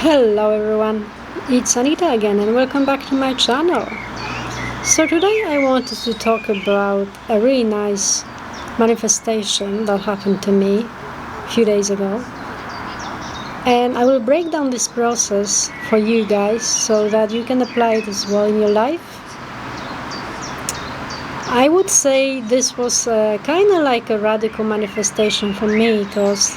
Hello everyone, it's Anita again and welcome back to my channel. So today I wanted to talk about a really nice manifestation that happened to me a few days ago. And I will break down this process for you guys so that you can apply it as well in your life. I would say this was kind of like a radical manifestation for me because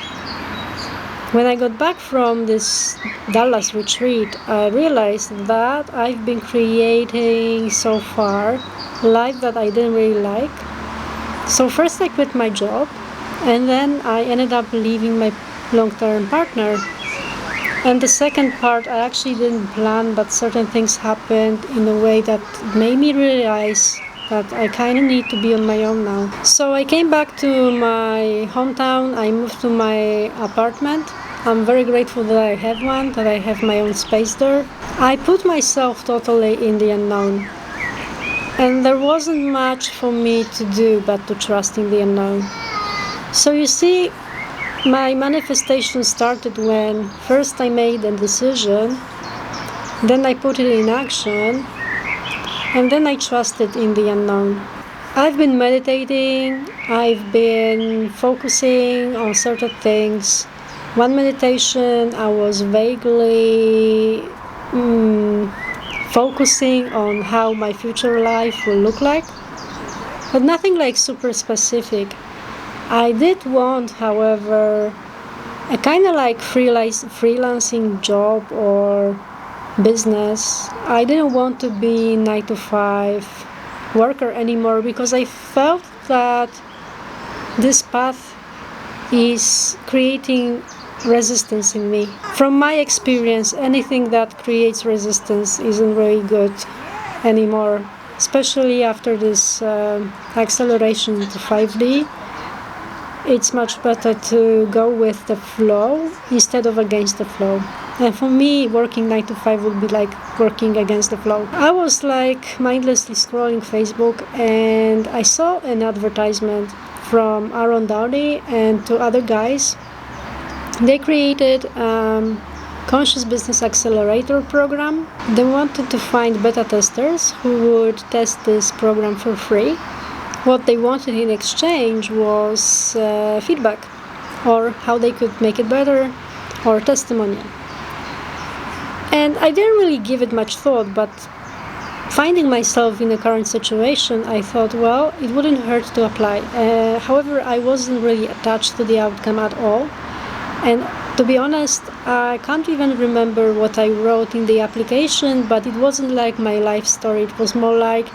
when I got back from this Dallas retreat, I realized that I've been creating so far a life that I didn't really like. So first I quit my job, and then I ended up leaving my long-term partner. And the second part I actually didn't plan, but certain things happened in a way that made me realize that I kind of need to be on my own now. So I came back to my hometown, I moved to my apartment. I'm very grateful that I have one, that I have my own space there. I put myself totally in the unknown. And there wasn't much for me to do but to trust in the unknown. So you see, my manifestation started when first I made a decision, then I put it in action, and then I trusted in the unknown. I've been meditating, I've been focusing on certain things. One meditation, I was vaguely focusing on how my future life will look like, but nothing like super specific. I did want, however, a kind of like freelancing job or business. I didn't want to be 9 to 5 worker anymore because I felt that this path is creating resistance in me. From my experience, anything that creates resistance isn't really good anymore, especially after this acceleration to 5D. It's much better to go with the flow instead of against the flow. And for me, working 9 to 5 would be like working against the flow. I was like mindlessly scrolling Facebook and I saw an advertisement from Aaron Downey and two other guys. They created Conscious Business Accelerator program. They wanted to find beta testers who would test this program for free. What they wanted in exchange was feedback or how they could make it better or testimonial. And I didn't really give it much thought, but finding myself in the current situation, I thought, well, it wouldn't hurt to apply. However, I wasn't really attached to the outcome at all. And to be honest, I can't even remember what I wrote in the application, but it wasn't like my life story. It was more like,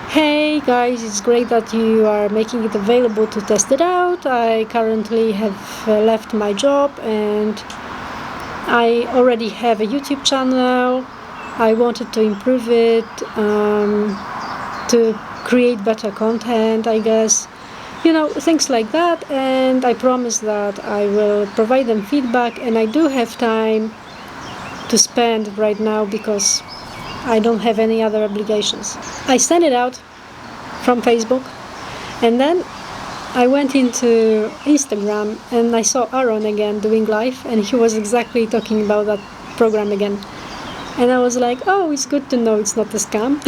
hey guys, it's great that you are making it available to test it out. I currently have left my job and I already have a YouTube channel. I wanted to improve it, to create better content, I guess. You know, things like that, and I promise that I will provide them feedback, and I do have time to spend right now because I don't have any other obligations. I sent it out from Facebook, and then I went into Instagram and I saw Aaron again doing live, and he was exactly talking about that program again. And I was like, oh, it's good to know it's not a scam.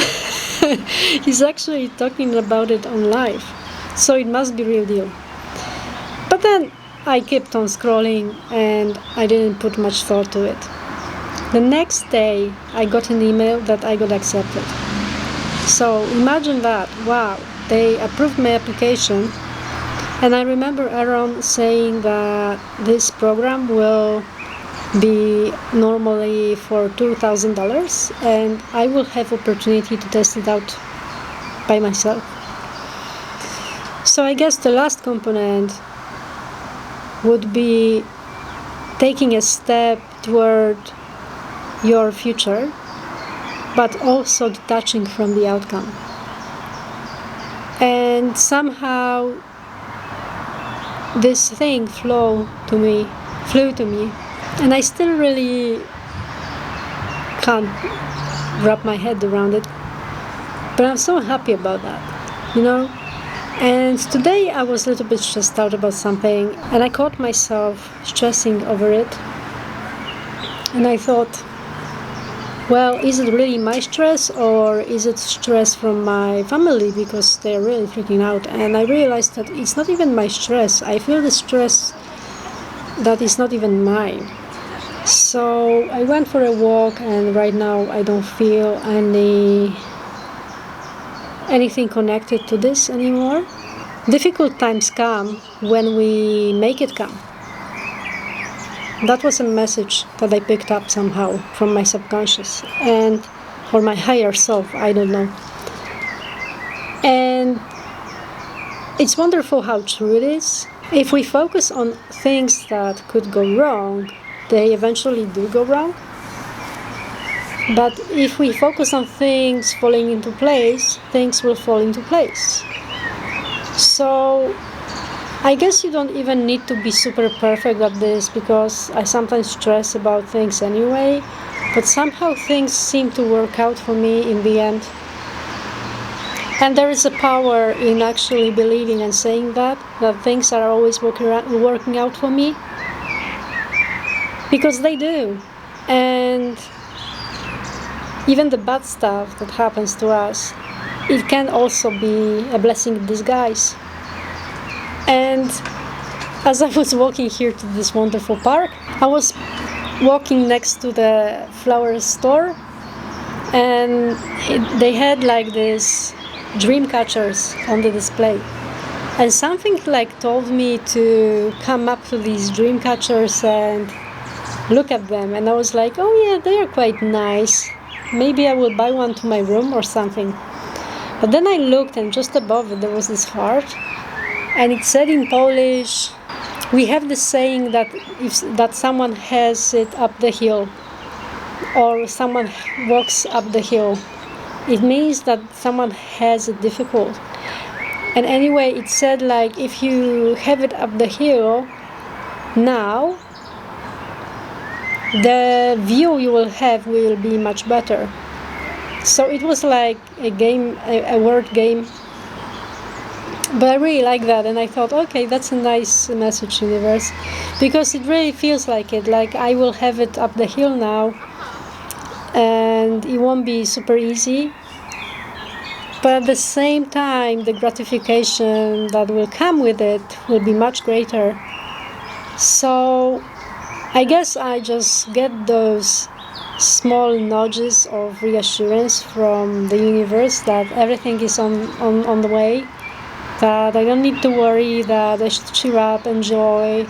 He's actually talking about it on live. So it must be real deal. But then I kept on scrolling and I didn't put much thought to it. The next day I got an email that I got accepted. So imagine that. Wow, they approved my application. And I remember Aaron saying that this program will be normally for $2,000 and I will have opportunity to test it out by myself. So I guess the last component would be taking a step toward your future, but also detaching from the outcome. And somehow this thing flew to me, and I still really can't wrap my head around it. But I'm so happy about that, you know? And today I was a little bit stressed out about something, and I caught myself stressing over it. And I thought, well, is it really my stress or is it stress from my family because they're really freaking out? And I realized that it's not even my stress. I feel the stress that is not even mine. So I went for a walk, and right now I don't feel anything connected to this anymore. Difficult times come when we make it come. That was a message that I picked up somehow from my subconscious or my higher self, I don't know. And it's wonderful how true it is. If we focus on things that could go wrong, they eventually do go wrong. But if we focus on things falling into place, things will fall into place. So I guess you don't even need to be super perfect at this, because I sometimes stress about things anyway, but somehow things seem to work out for me in the end. And there is a power in actually believing and saying that things are always working out for me, because they do. And even the bad stuff that happens to us, it can also be a blessing in disguise. And as I was walking here to this wonderful park, I was walking next to the flower store, and they had like this dream catchers on the display. And something like told me to come up to these dream catchers and look at them. And I was like, oh yeah, they are quite nice. Maybe I will buy one to my room or something. But then I looked, and just above it there was this heart. And it said in Polish, we have the saying that that someone has it up the hill, or someone walks up the hill, it means that someone has it difficult. And anyway, it said like, if you have it up the hill now, the view you will have will be much better. So it was like a game, a word game. But I really like that, and I thought, okay, that's a nice message, universe, because it really feels like it, like I will have it up the hill now, and it won't be super easy, but at the same time, the gratification that will come with it will be much greater. So I guess I just get those small nudges of reassurance from the universe that everything is on the way, that I don't need to worry, that I should cheer up, enjoy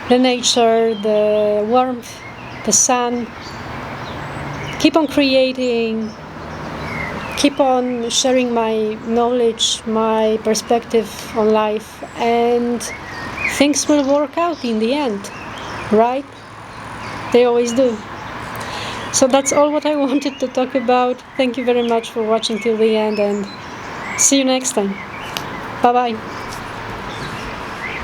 the nature, the warmth, the sun, keep on creating, keep on sharing my knowledge, my perspective on life, and things will work out in the end, right? They always do. So that's all what I wanted to talk about. Thank you very much for watching till the end, and see you next time. Bye-bye.